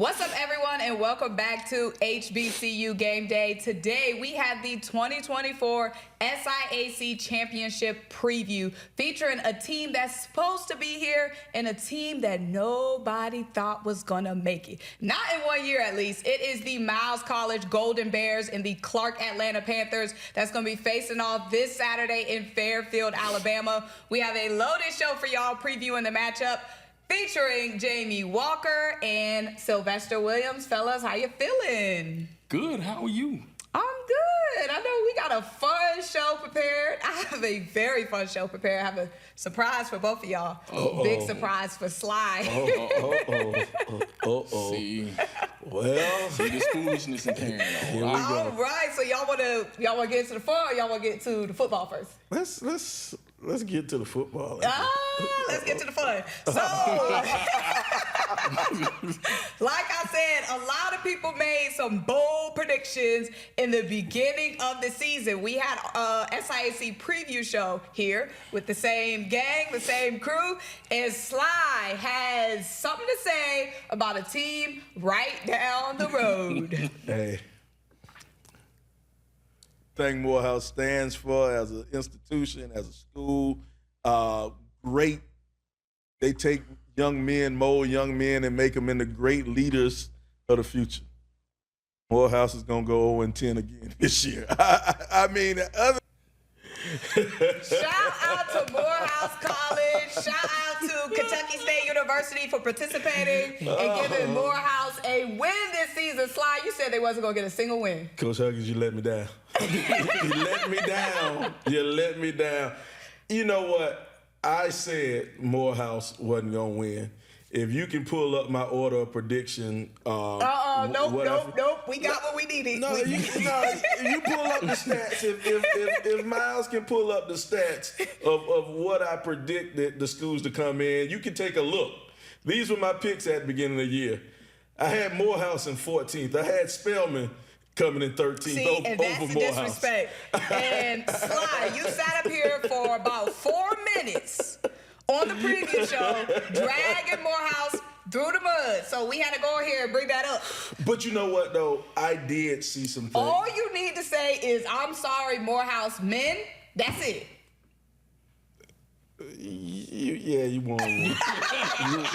What's up, everyone, and welcome back to HBCU Game Day. Today, we have the 2024 SIAC Championship preview featuring a team that's supposed to be here and a team that nobody thought was going to make it. Not in 1 year, at least. It is the Miles College Golden Bears and the Clark Atlanta Panthers that's going to be facing off this Saturday in Fairfield, Alabama. We have a loaded show for y'all previewing the matchup, featuring Jamie Walker and Sylvester Williams. Fellas, how you feeling? Good. How are you? I'm good. I know we got a fun show prepared. I have a very fun show prepared. I have a surprise for both of y'all. Big surprise for Sly. See, well, see this foolishness in Karen. All right. So y'all wanna get into the fun, or y'all wanna get to the football first? Let's get to the football. Let's get to the fun. So, like I said, a lot of people made some bold predictions in the beginning of the season. We had a SIAC preview show here with the same gang, the same crew, and Sly has something to say about a team right down the road. Hey. Thing Morehouse stands for as an institution, as a school. Great. They take young men, mold young men, and make them into great leaders of the future. Morehouse is going to go 0-10 again this year. I mean, Shout out to Morehouse College. Shout out to Kentucky State University for participating and giving Morehouse a win this season. Sly, you said they wasn't going to get a single win. Coach Huggins, you let me down. You let me down. You let me down. You know what? I said Morehouse wasn't going to win. If you can pull up my order of prediction. Nope. We got what we needed. No, you pull up the stats. If Miles can pull up the stats of what I predicted the schools to come in, you can take a look. These were my picks at the beginning of the year. I had Morehouse in 14th. I had Spelman coming in 13th. See, and that's the disrespect. And Sly, you sat up here for about 4 minutes on the preview show, dragging Morehouse through the mud. So we had to go here and bring that up. But you know what, though? I did see some things. All you need to say is, I'm sorry, Morehouse men. That's it. You won one.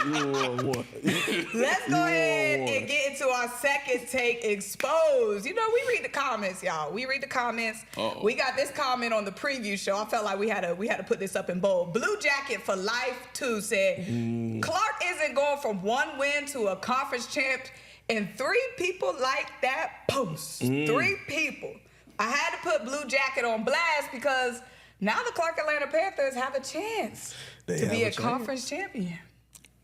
You won one. Let's go ahead and get into our second take, exposed. You know, we read the comments, y'all. We read the comments. We got this comment on the preview show. I felt like we had to put this up in bold. Blue Jacket for Life 2 said, Clark isn't going from 1 win to a conference champ, and 3 people like that post. 3 people. I had to put Blue Jacket on blast because now the Clark Atlanta Panthers have a chance to be a conference champion.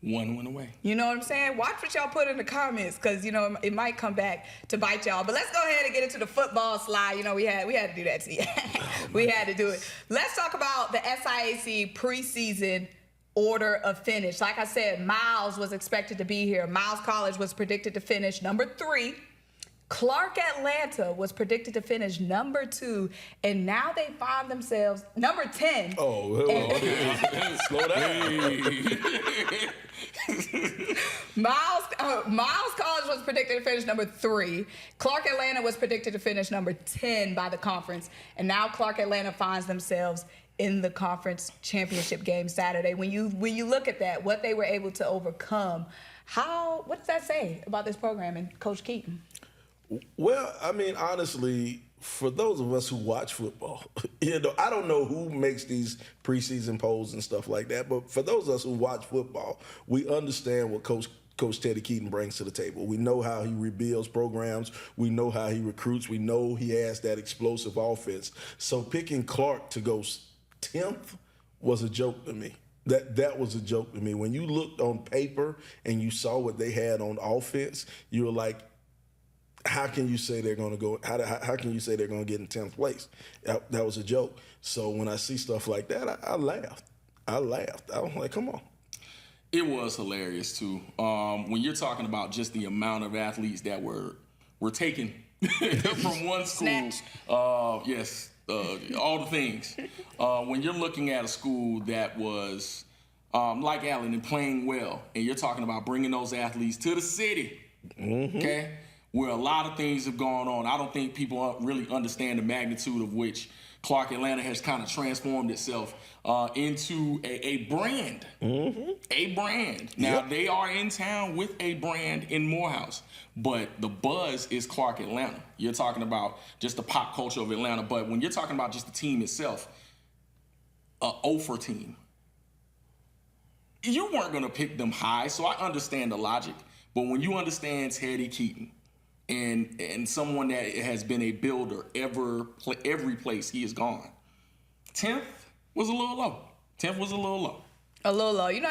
1 win away. You know what I'm saying? Watch what y'all put in the comments, because, you know, it might come back to bite y'all. But let's go ahead and get into the football slide. You know, we had to do that to you. We had to do it. Let's talk about the SIAC preseason order of finish. Like I said, Miles was expected to be here. Miles College was predicted to finish number 3. Clark Atlanta was predicted to finish number 2, and now they find themselves number 10. Slow down. Miles College was predicted to finish number 3. Clark Atlanta was predicted to finish number 10 by the conference, and now Clark Atlanta finds themselves in the conference championship game Saturday. When you look at that, what they were able to overcome, what does that say about this program and Coach Keaton? Well, I mean, honestly, for those of us who watch football, you know, I don't know who makes these preseason polls and stuff like that, but for those of us who watch football, we understand what Coach Teddy Keaton brings to the table. We know how he rebuilds programs. We know how he recruits. We know he has that explosive offense. So picking Clark to go 10th was a joke to me. That was a joke to me. When you looked on paper and you saw what they had on offense, you were like, how can you say they're going to go? How can you say they're going to get in 10th place? That was a joke. So when I see stuff like that, I laughed. I was like, come on. It was hilarious too. When you're talking about just the amount of athletes that were taken from one school. All the things. When you're looking at a school that was like Allen and playing well, and you're talking about bringing those athletes to the city okay, where a lot of things have gone on. I don't think people really understand the magnitude of which Clark Atlanta has kind of transformed itself into a brand. A brand. Now, they are in town with a brand in Morehouse, but the buzz is Clark Atlanta. You're talking about just the pop culture of Atlanta, but when you're talking about just the team itself, an Ophir team, you weren't going to pick them high, so I understand the logic. But when you understand Teddy Keaton and someone that has been a builder every place he has gone, 10th was a little low. 10th was a little low. A little low. You know,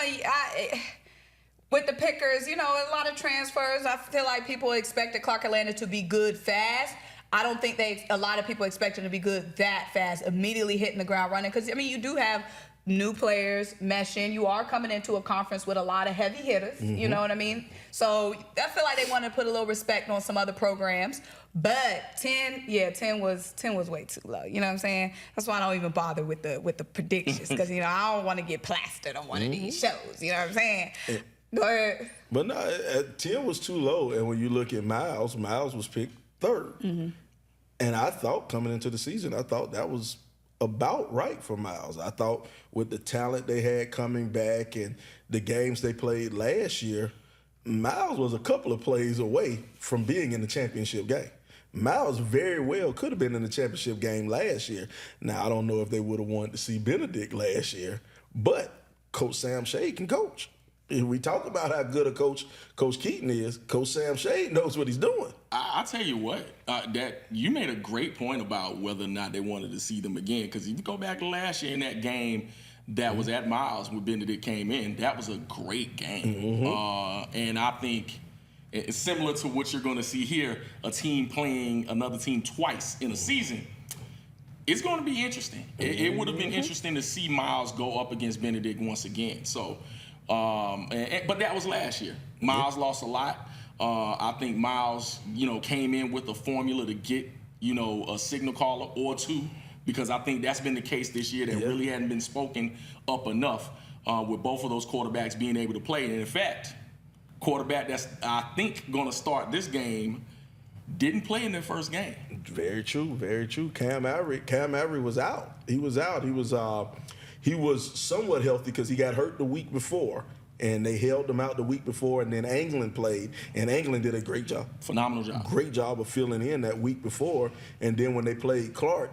with the pickers, you know, a lot of transfers. I feel like people expected Clark Atlanta to be good fast. I don't think a lot of people expected to be good that fast, immediately hitting the ground running. Because, I mean, you do have new players meshing. You are coming into a conference with a lot of heavy hitters. You know what I mean? So I feel like they want to put a little respect on some other programs. But 10 was way too low. You know what I'm saying? That's why I don't even bother with the predictions, because, you know, I don't want to get plastered on one of these shows. You know what I'm saying? Go ahead. But no, 10 was too low. And when you look at Miles was picked third. And I thought coming into the season, I thought that was about right for Miles. I thought with the talent they had coming back and the games they played last year, Miles was a couple of plays away from being in the championship game. Miles very well could have been in the championship game last year. Now, I don't know if they would have wanted to see Benedict last year, but Coach Sam Shade can coach. If we talk about how good a coach Coach Keaton is, Coach Sam Shade knows what he's doing. I'll tell you what, that you made a great point about whether or not they wanted to see them again. Because if you go back to last year in that game that was at Miles when Benedict came in, that was a great game. And I think it's similar to what you're going to see here, a team playing another team twice in a season. It's going to be interesting. It would have been interesting to see Miles go up against Benedict once again. So. But that was last year. Miles lost a lot. I think Miles, came in with a formula to get, a signal caller or two, because I think that's been the case this year that really hadn't been spoken up enough with both of those quarterbacks being able to play. And in fact, quarterback that's, I think, going to start this game didn't play in their first game. Very true, very true. Cam Avery was out. He was out. He was somewhat healthy because he got hurt the week before, and they held him out the week before, and then England played, and England did a great job. Phenomenal job. Great job of filling in that week before, and then when they played Clark,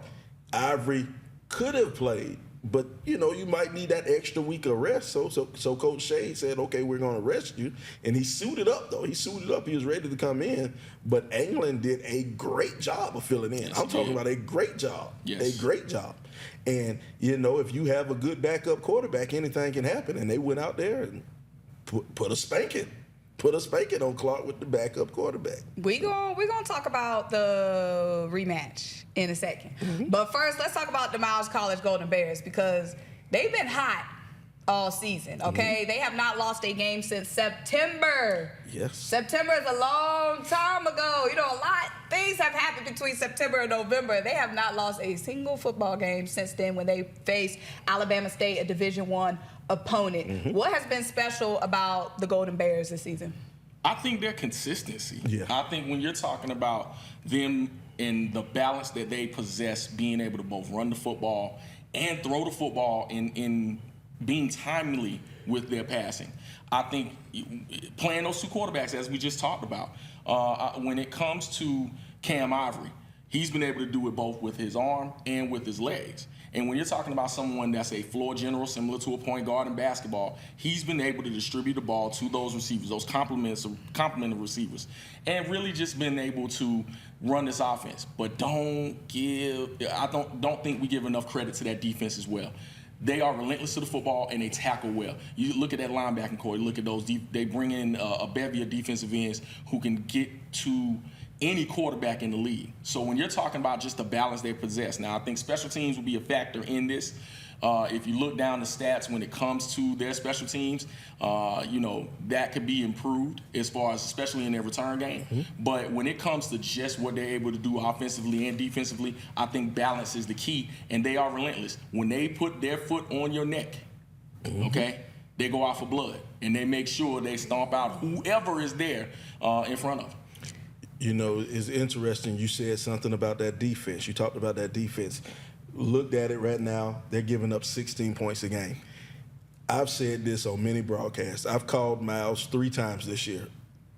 Avery could have played, but, you might need that extra week of rest. So Coach Shade said, okay, we're going to rest you, and he suited up, though. He suited up. He was ready to come in, but England did a great job of filling in. Yes, I'm talking about a great job. Yes. A great job. And, if you have a good backup quarterback, anything can happen. And they went out there and put a spanking on Clark with the backup quarterback. We're gonna talk about the rematch in a second. But first, let's talk about the Miles College Golden Bears, because they've been hot all season, okay? They have not lost a game since September. Yes. September is a long time ago. Things have happened between September and November. They have not lost a single football game since then, when they faced Alabama State, a Division I opponent. What has been special about the Golden Bears this season? I think their consistency. Yeah. I think when you're talking about them and the balance that they possess, being able to both run the football and throw the football in being timely with their passing. I think playing those two quarterbacks, as we just talked about, when it comes to Cam Avery, he's been able to do it both with his arm and with his legs. And when you're talking about someone that's a floor general, similar to a point guard in basketball, he's been able to distribute the ball to those receivers, those complementary receivers, and really just been able to run this offense. But I don't think we give enough credit to that defense as well. They are relentless to the football, and they tackle well. You look at that linebacking core. You look at those. They bring in a bevy of defensive ends who can get to any quarterback in the league. So when you're talking about just the balance they possess, now I think special teams will be a factor in this. If you look down the stats when it comes to their special teams, that could be improved as far as, especially in their return game. But when it comes to just what they're able to do offensively and defensively, I think balance is the key, and they are relentless. When they put their foot on your neck, okay, they go out for blood, and they make sure they stomp out whoever is there in front of them. You know, it's interesting. You said something about that defense. You talked about that defense. Looked at it right now. They're giving up 16 points a game. I've said this on many broadcasts. I've called Miles 3 times this year,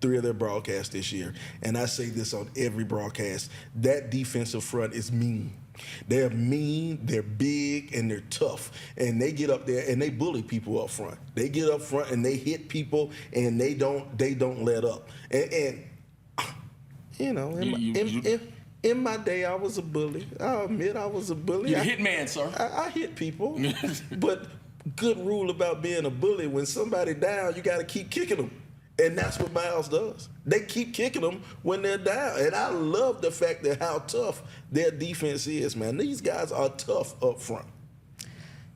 3 of their broadcasts this year, and I say this on every broadcast. That defensive front is mean. They're mean, they're big, and they're tough. And they get up there and they bully people up front. They get up front and they hit people, and they don't let up. And you know, in my day, I was a bully. I'll admit I was a bully. You're a hit man, sir. I hit people. But good rule about being a bully, when somebody down, you got to keep kicking them. And that's what Miles does. They keep kicking them when they're down. And I love the fact that how tough their defense is, man. These guys are tough up front.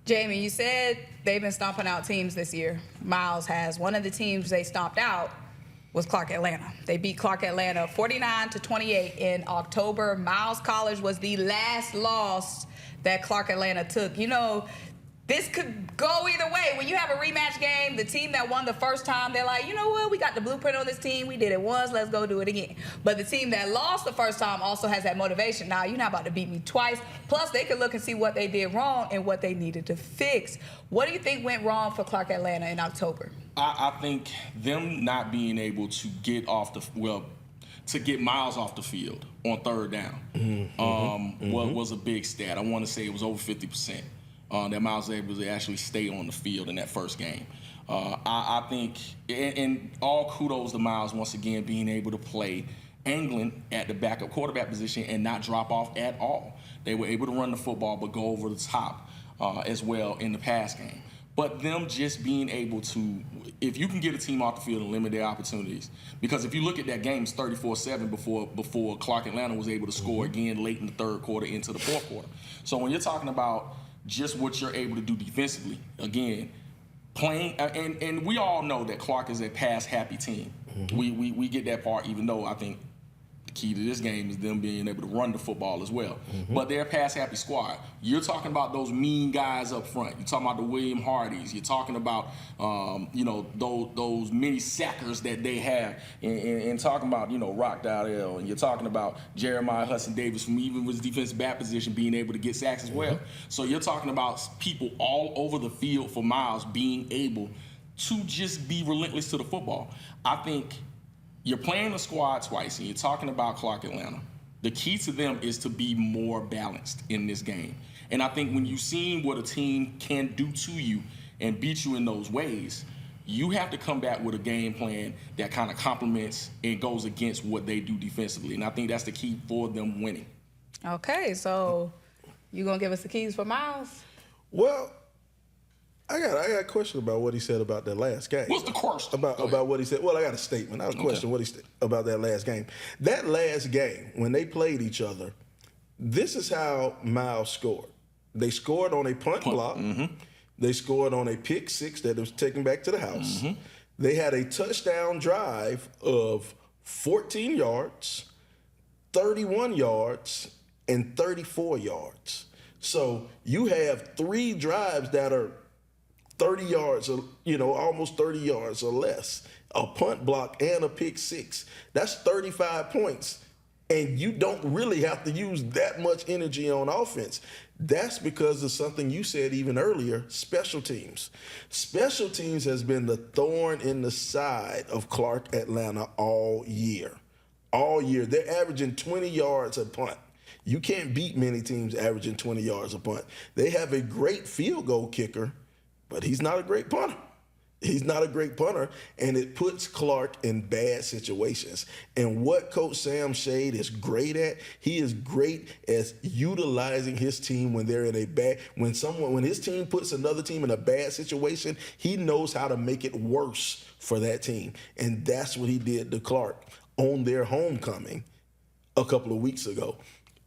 Jamie, you said they've been stomping out teams this year. Miles has. One of the teams they stomped out was Clark Atlanta. They beat Clark Atlanta 49-28 in October. Miles College was the last loss that Clark Atlanta took. You know, this could go either way. When you have a rematch game, the team that won the first time, they're like, you know what, we got the blueprint on this team. We did it once, let's go do it again. But the team that lost the first time also has that motivation. Now, you're not about to beat me twice. Plus, they could look and see what they did wrong and what they needed to fix. What do you think went wrong for Clark Atlanta in October? I think them not being able to get get Miles off the field on third down was a big stat. I want to say it was over 50%. That Miles was able to actually stay on the field in that first game. I think, and all kudos to Miles once again being able to play angling at the backup quarterback position and not drop off at all. They were able to run the football but go over the top as well in the pass game. But them just being able to, if you can get a team off the field and limit their opportunities, because if you look at that game, it's 34-7 before Clark Atlanta was able to score again late in the third quarter into the fourth quarter. So when you're talking about just what you're able to do defensively, again, playing, and we all know that Clark is a pass-happy team. We get that part, even though I think the key to this game is them being able to run the football as well. But they're a pass-happy squad. You're talking about those mean guys up front. You're talking about the William Hardys. You're talking about, those many sackers that they have, and talking about, Rock Dowdell, and you're talking about Jeremiah Hudson-Davis from even with his defensive back position being able to get sacks as well. So you're talking about people all over the field for Miles being able to just be relentless to the football. I think you're playing the squad twice, and you're talking about Clark Atlanta. The key to them is to be more balanced in this game. And I think when you've seen what a team can do to you and beat you in those ways, you have to come back with a game plan that kind of complements and goes against what they do defensively. And I think that's the key for them winning. Okay, so you going to give us the keys for Miles? Well, I got a question about what he said about that last game. What's the question? About what he said. Well, I got a statement. I have a question what he said about that last game. That last game, when they played each other, this is how Miles scored. They scored on a punt block. They scored on a pick six that was taken back to the house. They had a touchdown drive of 14 yards, 31 yards, and 34 yards. So you have 3 drives that are 30 yards, almost 30 yards or less, a punt block and a pick six. That's 35 points. And you don't really have to use that much energy on offense. That's because of something you said even earlier, special teams. Special teams has been the thorn in the side of Clark Atlanta all year. All year. They're averaging 20 yards a punt. You can't beat many teams averaging 20 yards a punt. They have a great field goal kicker, but he's not a great punter. He's not a great punter, and it puts Clark in bad situations. And what Coach Sam Shade is great at, he is great at utilizing his team when they're in a bad, when his team puts another team in a bad situation, he knows how to make it worse for that team. And that's what he did to Clark on their homecoming a couple of weeks ago.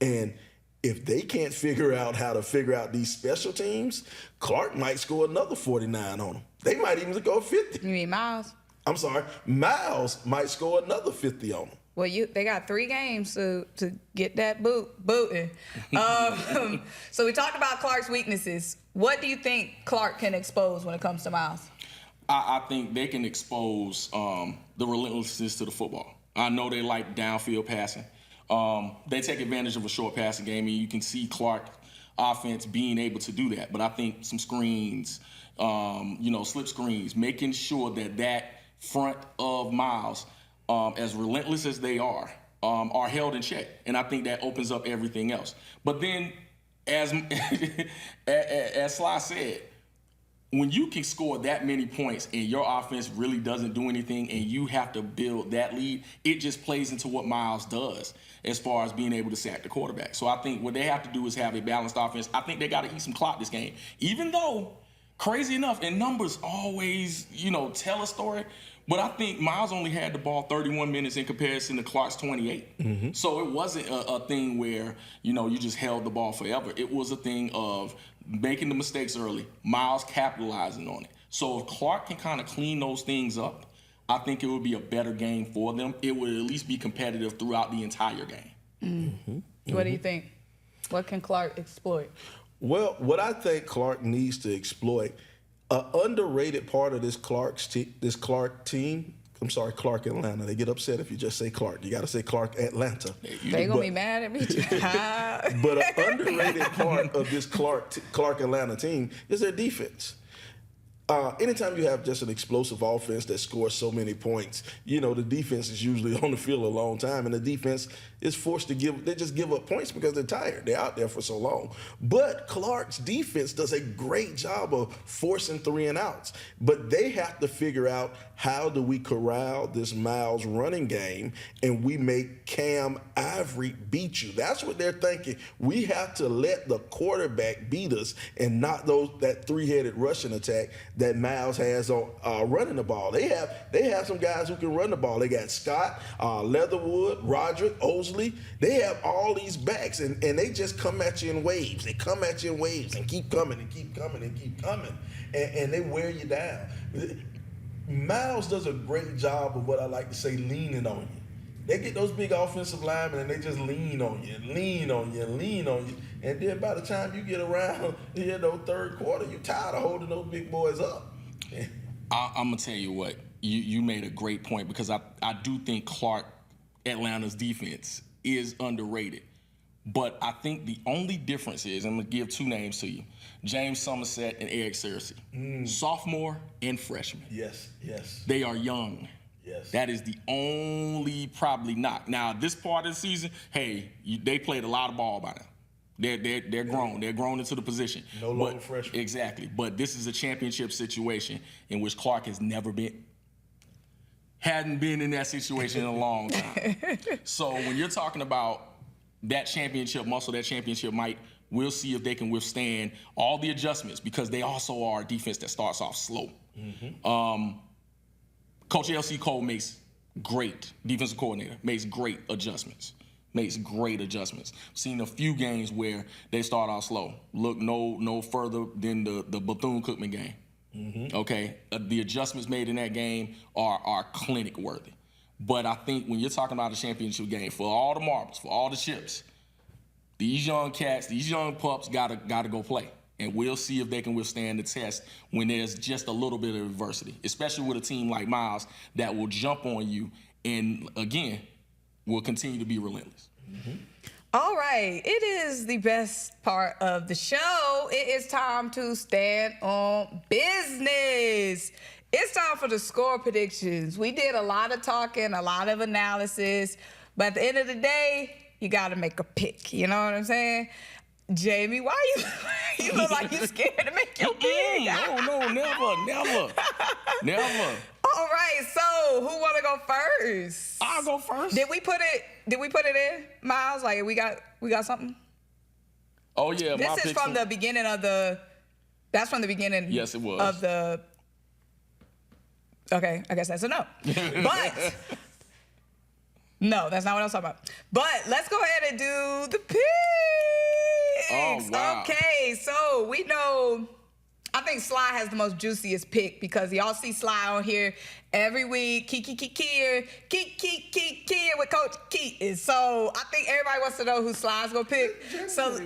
And if they can't figure out how to figure out these special teams, Clark might score another 49 on them. They might even go 50. You mean Miles? I'm sorry. Miles might score another 50 on them. Well, they got 3 games to get that booting. So we talked about Clark's weaknesses. What do you think Clark can expose when it comes to Miles? I think they can expose the relentlessness to the football. I know they like downfield passing. They take advantage of a short passing game, and you can see Clark offense being able to do that. But I think some screens, slip screens, making sure that front of Miles, as relentless as they are held in check. And I think that opens up everything else. But then, as Sly said, when you can score that many points and your offense really doesn't do anything and you have to build that lead, it just plays into what Miles does as far as being able to sack the quarterback. So I think what they have to do is have a balanced offense. I think they got to eat some clock this game. Even though, crazy enough, and numbers always, tell a story, but I think Miles only had the ball 31 minutes in comparison to Clark's 28. Mm-hmm. So it wasn't a thing where, you just held the ball forever. It was a thing of making the mistakes early, Miles capitalizing on it. So if Clark can kind of clean those things up, I think it would be a better game for them. It would at least be competitive throughout the entire game. Mm-hmm. Mm-hmm. What do you think? What can Clark exploit? Well, what I think Clark needs to exploit, an underrated part of this Clark team. I'm sorry, Clark Atlanta. They get upset if you just say Clark. You got to say Clark Atlanta. They're going to be mad at me. But an underrated part of this Clark Atlanta team is their defense. Anytime you have just an explosive offense that scores so many points, the defense is usually on the field a long time, and the defense is forced to they just give up points because they're tired. They're out there for so long. But Clark's defense does a great job of forcing 3 and outs. But they have to figure out, how do we corral this Miles running game and we make Cam Ivory beat you? That's what they're thinking. We have to let the quarterback beat us and not that 3-headed rushing attack that Miles has on running the ball. They have some guys who can run the ball. They got Scott, Leatherwood, Roderick, Osley. They have all these backs, and they just come at you in waves. They come at you in waves and keep coming and keep coming and keep coming, and they wear you down. Miles does a great job of what I like to say, leaning on you. They get those big offensive linemen and they just lean on you and lean on you and lean on you. And then by the time you get around, third quarter, you're tired of holding those big boys up. I'm going to tell you what, you made a great point, because I do think Clark Atlanta's defense is underrated. But I think the only difference is, I'm going to give 2 names to you, James Somerset and Eric Searcy. Sophomore and freshman. Yes. They are young. Yes. That is the only probably knock. Now, this part of the season, they played a lot of ball by now. They're grown. They're grown into the position. No longer freshmen. Exactly. But this is a championship situation in which Clark hadn't been in that situation in a long time. So when you're talking about that championship muscle, that championship might, we'll see if they can withstand all the adjustments, because they also are a defense that starts off slow. Mm-hmm. Coach L.C. Cole defensive coordinator, makes great adjustments. Seen a few games where they start out slow. Look no further than the Bethune-Cookman game. Mm-hmm. Okay, the adjustments made in that game are clinic worthy. But I think when you're talking about a championship game, for all the marbles, for all the chips, these young cats, these young pups gotta go play. And we'll see if they can withstand the test when there's just a little bit of adversity, especially with a team like Miles that will jump on you and, again, will continue to be relentless. Mm-hmm. All right, it is the best part of the show. It is time to stand on business. It's time for the score predictions. We did a lot of talking, a lot of analysis, but at the end of the day, you got to make a pick. You know what I'm saying? Jamie, why you look like you scared to make your pick? No, never. All right, so who want to go first? I'll go first. Did we put it in, Miles? Like we got something? Oh yeah, this is from the beginning of the. That's from the beginning. Yes, it was. Of the. Okay, I guess that's a no. But no, that's not what I was talking about. But let's go ahead and do the picks. Oh, wow. Okay, so we know. I think Sly has the most juiciest pick, because y'all see Sly on here every week. Key with Coach Key. So I think everybody wants to know who Sly's gonna pick. So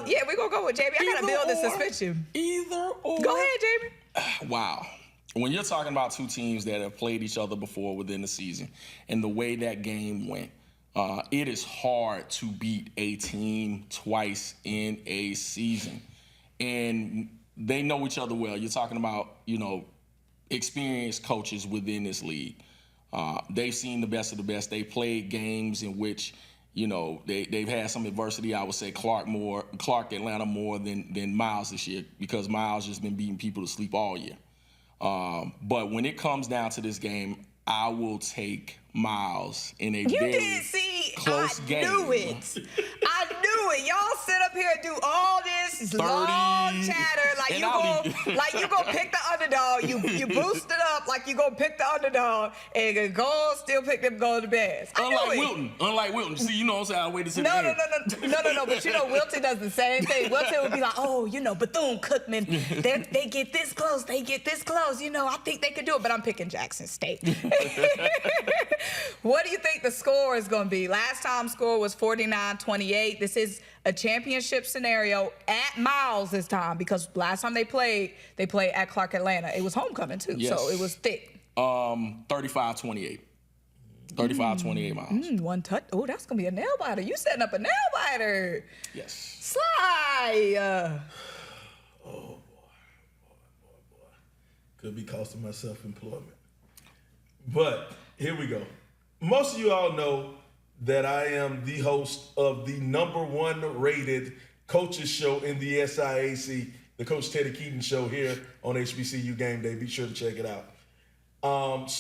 yeah, we're gonna go with Jamie. I gotta build the suspension. Either or. Go ahead, Jamie. Wow. when you're talking about two teams that have played each other before within the season and the way that game went, it is hard to beat a team twice in a season. And they know each other well. You're talking about, experienced coaches within this league. They've seen the best of the best. They played games in which, they've had some adversity. I would say Clark Atlanta more than Miles this year, because Miles has been beating people to sleep all year. But when it comes down to this game, I will take Miles in a very close game. I knew it. Y'all sit up here and do all this long chatter like you gonna pick the underdog. You boost it up like you gonna pick the underdog and go still pick them golden bears. Unlike Wilton. See, what I'm saying? I waited to No. But Wilton does the same thing. Wilton would be like, Bethune-Cookman, they get this close. They get this close. I think they could do it, but I'm picking Jackson State. What do you think the score is going to be? Last time score was 49-28. This is a championship scenario at Miles this time, because last time they played at Clark Atlanta. It was homecoming too, so it was thick. 35-28. 35-28 Miles. One touch. Oh, that's going to be a nail biter. You setting up a nail biter. Yes. Sly. Oh, boy. Could be costing myself employment. But here we go. Most of you all know that I am the host of the #1 rated coaches show in the SIAC, the Coach Teddy Keaton show here on HBCU Game Day. Be sure to check it out. It's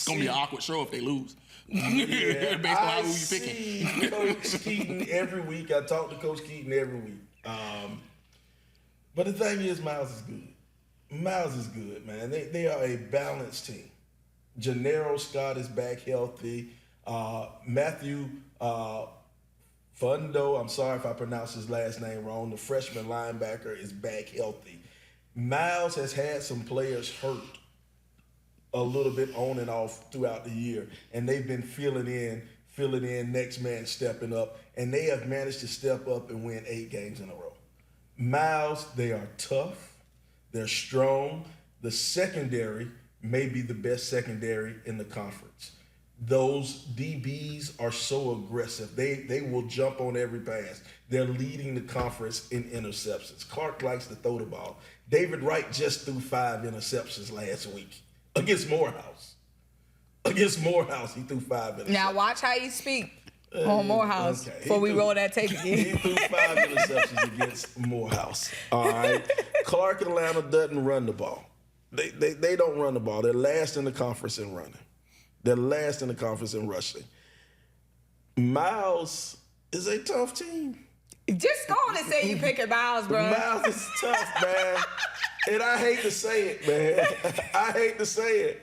gonna be an awkward show if they lose. Yeah, based on who you picking. I see Coach Keaton every week. I talk to Coach Keaton every week. But the thing is, Miles is good. Miles is good, man. They are a balanced team. Gennaro Scott is back healthy. Matthew Fundo, I'm sorry if I pronounced his last name wrong, the freshman linebacker, is back healthy. Miles has had some players hurt a little bit on and off throughout the year, and they've been filling in, next man stepping up, and they have managed to step up and win 8 games in a row. Miles, they are tough, they're strong. The secondary may be the best secondary in the conference. Those DBs are so aggressive. They will jump on every pass. They're leading the conference in interceptions. Clark likes to throw the ball. David Wright just threw 5 interceptions last week against Morehouse. He threw 5 interceptions. Now watch how you speak on Morehouse before we roll that tape again. He threw 5 interceptions against Morehouse. All right. Clark Atlanta doesn't run the ball. They don't run the ball. They're last in the conference in running. They're last in the conference in rushing. Miles is a tough team. Just go on and say you picking Miles, bro. Miles is tough, man. And I hate to say it, man. I hate to say it.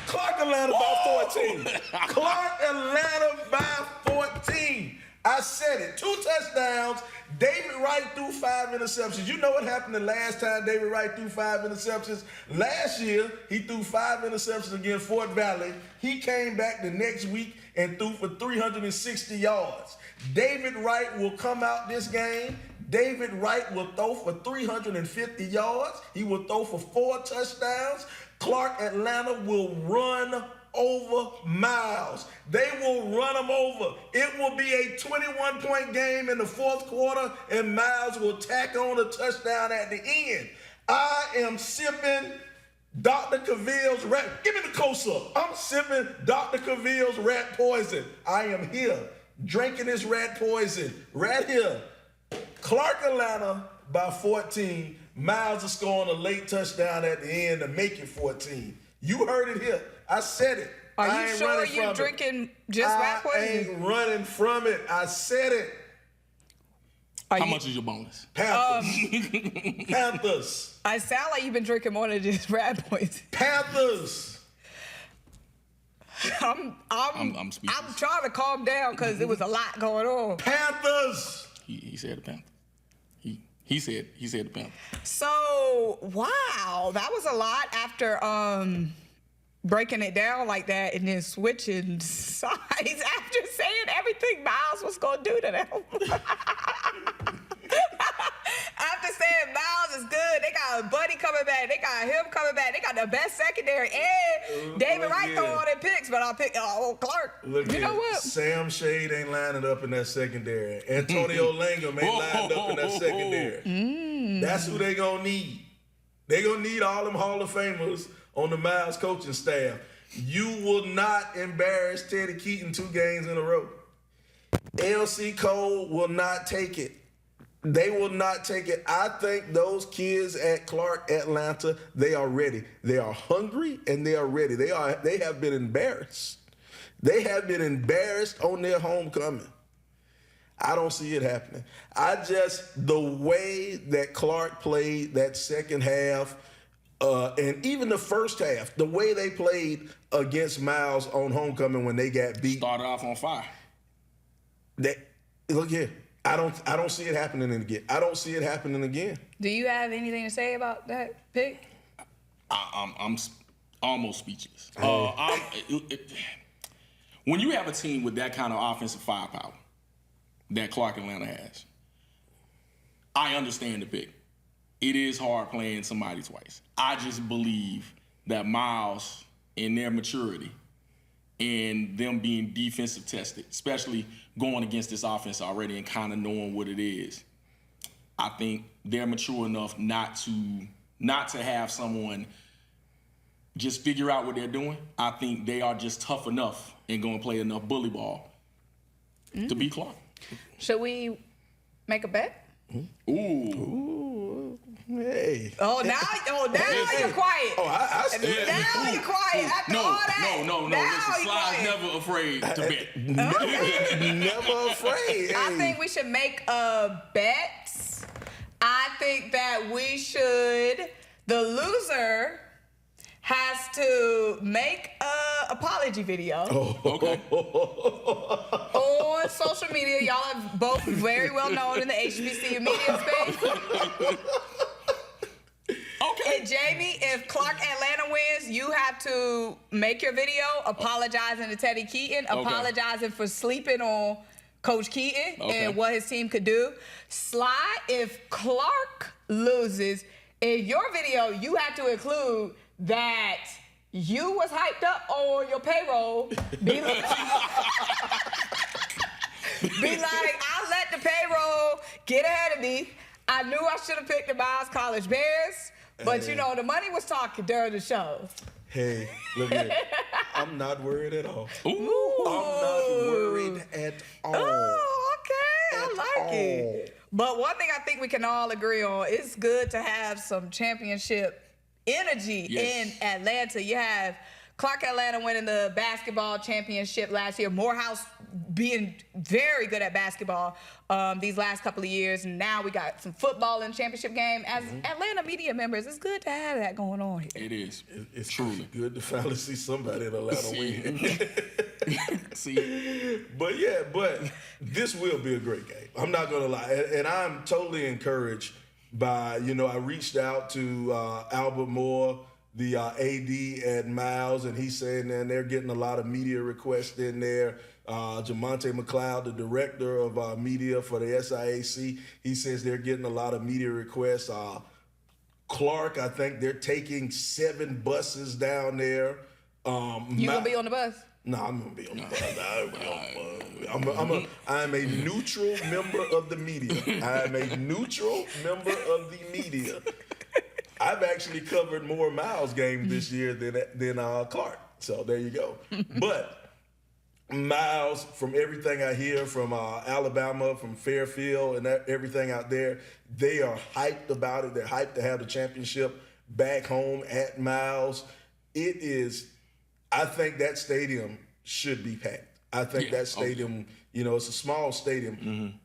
Clark Atlanta by 14. Clark Atlanta by 14. I said it. 2 touchdowns. David Wright threw 5 interceptions. You know what happened the last time David Wright threw 5 interceptions? Last year, he threw 5 interceptions against Fort Valley. He came back the next week and threw for 360 yards. David Wright will come out this game. David Wright will throw for 350 yards. He will throw for 4 touchdowns. Clark Atlanta will run over Miles. They will run them over. It will be a 21-point game in the 4th quarter, and Miles will tack on a touchdown at the end. I am sipping Dr. Cavill's rat. Give me the close-up. I'm sipping Dr. Cavill's rat poison. I am here drinking this rat poison right here. Clark Atlanta by 14. Miles is scoring a late touchdown at the end to make it 14. You heard it here. I said it. Are you sure you're drinking just rat poison? I ain't running from it. I said it. How much is your bonus? Panthers. Panthers. I sound like you've been drinking more than just rat poison. Panthers. I'm speechless. trying to calm down because there was a lot going on. Panthers. He said the Panthers. He said the Panthers. So wow, that was a lot after breaking it down like that and then switching sides after saying everything Miles was gonna do to them. After saying Miles is good, They got Buddy coming back. They got him coming back. They got the best secondary. And David Wright throw all their picks, but I'll pick Clark. Look, you know what? Sam Shade ain't lining up in that secondary. Antonio Langham ain't lined up in that secondary. That's who they gonna need. They gonna need all them Hall of Famers on the Miles coaching staff. You will not embarrass Teddy Keaton 2 games in a row. LC Cole will not take it. They will not take it. I think those kids at Clark Atlanta, they are ready. They are hungry and they are ready. They have been embarrassed. They have been embarrassed on their homecoming. I don't see it happening. The way that Clark played that second half, and even the first half, the way they played against Miles on homecoming when they got beat. Started off on fire. Look here. I don't see it happening again. I don't see it happening again. Do you have anything to say about that pick? I'm almost speechless. When you have a team with that kind of offensive firepower that Clark Atlanta has, I understand the pick. It is hard playing somebody twice. I just believe that Miles, in their maturity and them being defensive tested, especially going against this offense already and kind of knowing what it is, I think they're mature enough not to have someone just figure out what they're doing. I think they are just tough enough and going to play enough bully ball to beat Clark. Should we make a bet? Ooh. Hey. Now you're quiet. Now you're quiet. After all that. No. Listen, Sly's never afraid to bet. Never afraid. I think we should make a bet. I think that we should. The loser has to make an apology video. Okay. On social media. Y'all are both very well known in the HBCU media space. Okay. And Jamie, if Clark Atlanta wins, you have to make your video apologizing to Teddy Keaton, apologizing for sleeping on Coach Keaton and what his team could do. Sly, if Clark loses, in your video, you have to include that you was hyped up on your payroll. Be like, I let the payroll get ahead of me. I knew I should have picked the Miles College Bears, but the money was talking during the show. Hey, look here. I'm not worried at all. Ooh. I'm not worried at all. Oh, okay. I like it. But one thing I think we can all agree on, it's good to have some championship energy in Atlanta. You have Clark Atlanta winning the basketball championship last year. Morehouse being very good at basketball these last couple of years. And now we got some football in the championship game. As Atlanta media members, it's good to have that going on here. It is. It's truly good to finally see somebody in Atlanta win. See? But this will be a great game. I'm not going to lie. And I'm totally encouraged by, I reached out to Albert Moore, the AD at Miles, and he's saying that they're getting a lot of media requests in there. Jamonte McLeod, the director of media for the SIAC, he says they're getting a lot of media requests. Clark, I think they're taking 7 buses down there. You gonna be on the bus? No, I'm gonna be on the bus. I'm a neutral member of the media. I am a neutral member of the media. I've actually covered more Miles games this year than Clark. So there you go. But Miles, from everything I hear from Alabama, from Fairfield, and everything out there, they are hyped about it. They're hyped to have the championship back home at Miles. It is. I think that stadium should be packed. I think that stadium, it's a small stadium. Mm-hmm.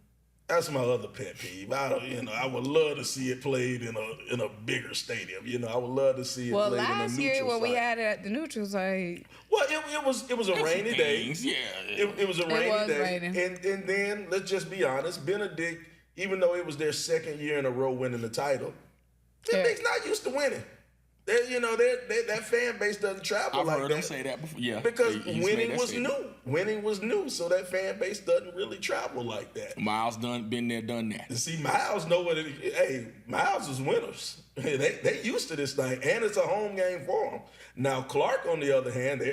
That's my other pet peeve. I would love to see it played in a bigger stadium. I would love to see it played in a neutral site. Well, last year when we had it at the neutral site. Well, it was a rainy day. Yeah. It was a rainy day. Raining. And then let's just be honest, Benedict, even though it was their second year in a row winning the title, Benedict's not used to winning. That fan base doesn't travel I've like heard that. him say that before. Yeah, Because he's made winning that was statement. new. Winning was new, so that fan base doesn't really travel like that. Miles been there, done that. To see Miles know what it is. Hey, Miles is winners. They used to this thing, and it's a home game for them. Now, Clark, on the other hand,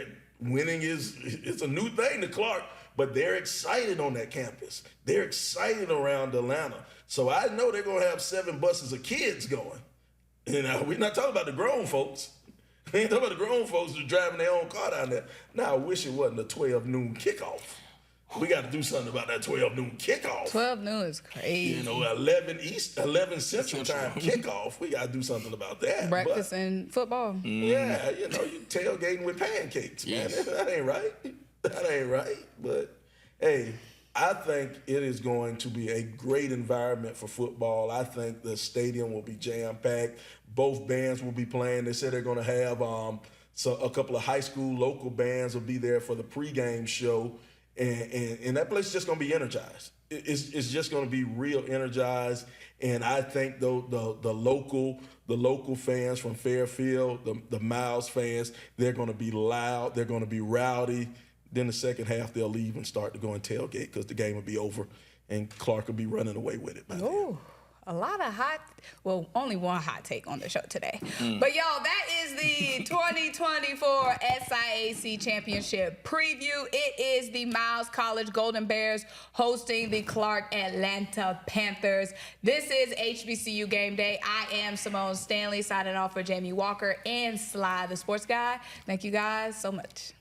winning it's a new thing to Clark, but they're excited on that campus. They're excited around Atlanta. So I know they're going to have 7 buses of kids going. We're not talking about the grown folks. We ain't talking about the grown folks who are driving their own car down there. Now, I wish it wasn't a 12 noon kickoff. We got to do something about that 12 noon kickoff. 12 noon is crazy. 11 Central Time kickoff. We got to do something about that. Breakfast and football. Yeah, you tailgating with pancakes, man. Yes. That ain't right. That ain't right. But, hey, I think it is going to be a great environment for football. I think the stadium will be jam-packed. Both bands will be playing. They said they're going to have a couple of high school local bands will be there for the pregame show. And that place is just going to be energized. It's just going to be real energized. And I think the local fans from Fairfield, the Miles fans, they're going to be loud. They're going to be rowdy. Then the second half, they'll leave and start to go and tailgate because the game will be over and Clark will be running away with it by then. Ooh, a lot of only one hot take on the show today. But y'all, that is the 2024 SIAC Championship preview. It is the Miles College Golden Bears hosting the Clark Atlanta Panthers. This is HBCU Game Day. I am Symone Stanley signing off for Jamie Walker and Sly, the sports guy. Thank you guys so much.